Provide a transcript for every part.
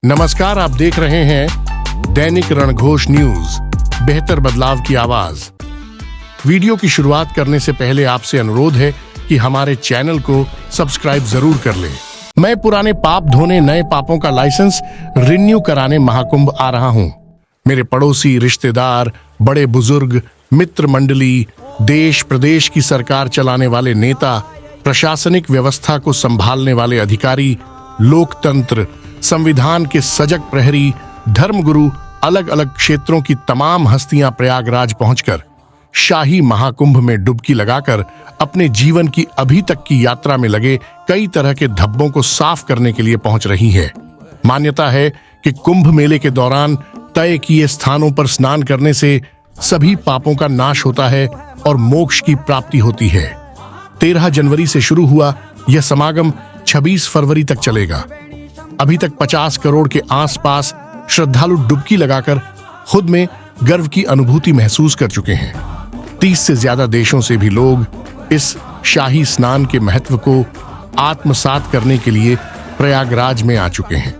नमस्कार, आप देख रहे हैं दैनिक रणघोष न्यूज, बेहतर बदलाव की आवाज। वीडियो की शुरुआत करने से पहले आपसे अनुरोध है कि हमारे चैनल को सब्सक्राइब जरूर कर लें। मैं पुराने पाप धोने, नए पापों का लाइसेंस रिन्यू कराने महाकुंभ आ रहा हूं। मेरे पड़ोसी, रिश्तेदार, बड़े बुजुर्ग, मित्र मंडली, देश प्रदेश की सरकार चलाने वाले नेता, प्रशासनिक व्यवस्था को संभालने वाले अधिकारी, लोकतंत्र, संविधान के सजग प्रहरी, धर्मगुरु, अलग अलग क्षेत्रों की तमाम हस्तियां प्रयागराज पहुंचकर शाही महाकुंभ में डुबकी लगाकर अपने जीवन की अभी तक की यात्रा में लगे कई तरह के धब्बों को साफ करने के लिए पहुंच रही है। मान्यता है कि कुंभ मेले के दौरान तय किए स्थानों पर स्नान करने से सभी पापों का नाश होता है और मोक्ष की प्राप्ति होती है। 13 जनवरी से शुरू हुआ यह समागम 26 फरवरी तक चलेगा। अभी तक 50 करोड़ के आसपास श्रद्धालु डुबकी लगाकर खुद में गर्व की अनुभूति महसूस कर चुके हैं। 30 से ज्यादा देशों से भी लोग इस शाही स्नान के महत्व को आत्मसात करने के लिए प्रयागराज में आ चुके हैं।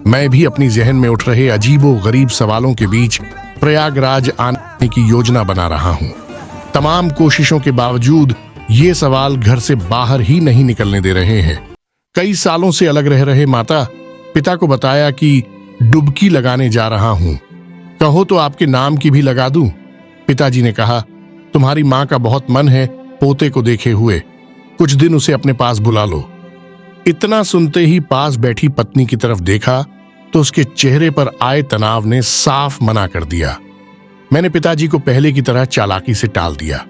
मैं भी अपनी जहन में उठ रहे अजीबो गरीब सवालों के बीच प्रयागराज आने की योजना बना रहा हूं। तमाम कोशिशों के बावजूद ये सवाल घर से बाहर ही नहीं निकलने दे रहे हैं। कई सालों से अलग रह रहे माता पिता को बताया कि डुबकी लगाने जा रहा हूं, कहो तो आपके नाम की भी लगा दूं। पिताजी ने कहा, तुम्हारी मां का बहुत मन है पोते को देखे हुए, कुछ दिन उसे अपने पास बुला लो। इतना सुनते ही पास बैठी पत्नी की तरफ देखा तो उसके चेहरे पर आए तनाव ने साफ मना कर दिया। मैंने पिताजी को पहले की तरह चालाकी से टाल दिया।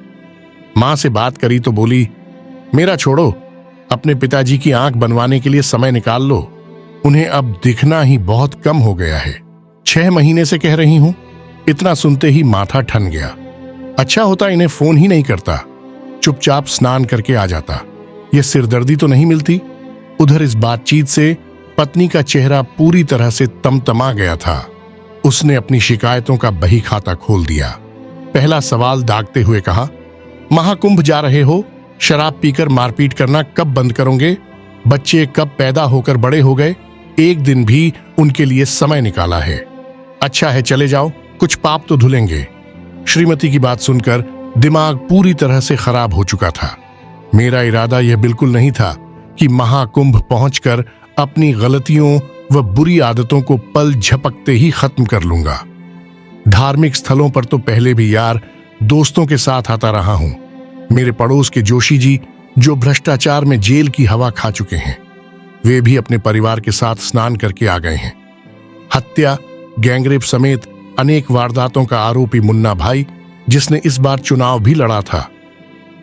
मां से बात करी तो बोली, मेरा छोड़ो, अपने पिताजी की आंख बनवाने के लिए समय निकाल लो, उन्हें अब दिखना ही बहुत कम हो गया है। 6 महीने से कह रही हूं। इतना सुनते ही माथा ठन गया। अच्छा होता इन्हें फोन ही नहीं करता, चुपचाप स्नान करके आ जाता, यह सिरदर्दी तो नहीं मिलती। उधर इस बातचीत से पत्नी का चेहरा पूरी तरह से तमतमा गया था। उसने अपनी शिकायतों का बही खाता खोल दिया। पहला सवाल दागते हुए कहा, महाकुंभ जा रहे हो, शराब पीकर मारपीट करना कब बंद करोगे? बच्चे कब पैदा होकर बड़े हो गए, एक दिन भी उनके लिए समय निकाला है? अच्छा है, चले जाओ, कुछ पाप तो धुलेंगे। श्रीमती की बात सुनकर दिमाग पूरी तरह से खराब हो चुका था। मेरा इरादा यह बिल्कुल नहीं था कि महाकुंभ पहुंचकर अपनी गलतियों व बुरी आदतों को पल झपकते ही खत्म कर लूंगा। धार्मिक स्थलों पर तो पहले भी यार दोस्तों के साथ आता रहा हूं। मेरे पड़ोस के जोशी जी, जो भ्रष्टाचार में जेल की हवा खा चुके हैं, वे भी अपने परिवार के साथ स्नान करके आ गए हैं। हत्या, गैंगरेप समेत अनेक वारदातों का आरोपी मुन्ना भाई, जिसने इस बार चुनाव भी लड़ा था,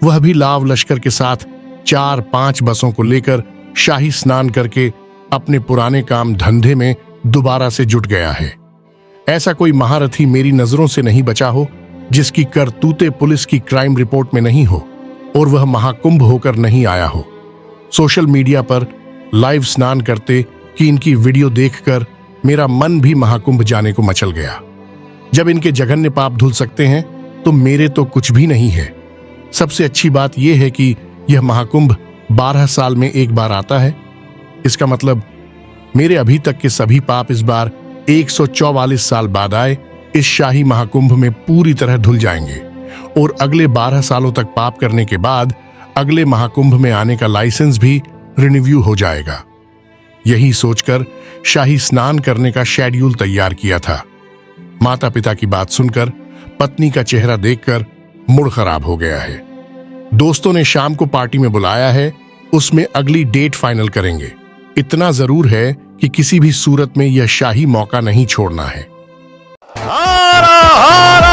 वह भी लाव लश्कर के साथ 4-5 बसों को लेकर शाही स्नान करके अपने पुराने काम धंधे में दोबारा से जुट गया है। ऐसा कोई महारथी मेरी नजरों से नहीं बचा हो जिसकी करतूते पुलिस की क्राइम रिपोर्ट में नहीं हो और वह महाकुंभ होकर नहीं आया हो। सोशल मीडिया पर लाइव स्नान करते कि इनकी वीडियो देखकर मेरा मन भी महाकुंभ जाने को मचल गया। जब इनके जघन्य पाप धुल सकते हैं तो मेरे तो कुछ भी नहीं है। सबसे अच्छी बात यह है कि यह महाकुंभ 12 साल में एक बार आता है। इसका मतलब मेरे अभी तक के सभी पाप इस बार 144 साल बाद आए इस शाही महाकुंभ में पूरी तरह धुल जाएंगे और अगले 12 सालों तक पाप करने के बाद अगले महाकुंभ में आने का लाइसेंस भी रिन्यू हो जाएगा। यही सोचकर शाही स्नान करने का शेड्यूल तैयार किया था। माता पिता की बात सुनकर पत्नी का चेहरा देखकर मूड खराब हो गया है। दोस्तों ने शाम को पार्टी में बुलाया है, उसमें अगली डेट फाइनल करेंगे। इतना जरूर है कि किसी भी सूरत में यह शाही मौका नहीं छोड़ना है। हर हर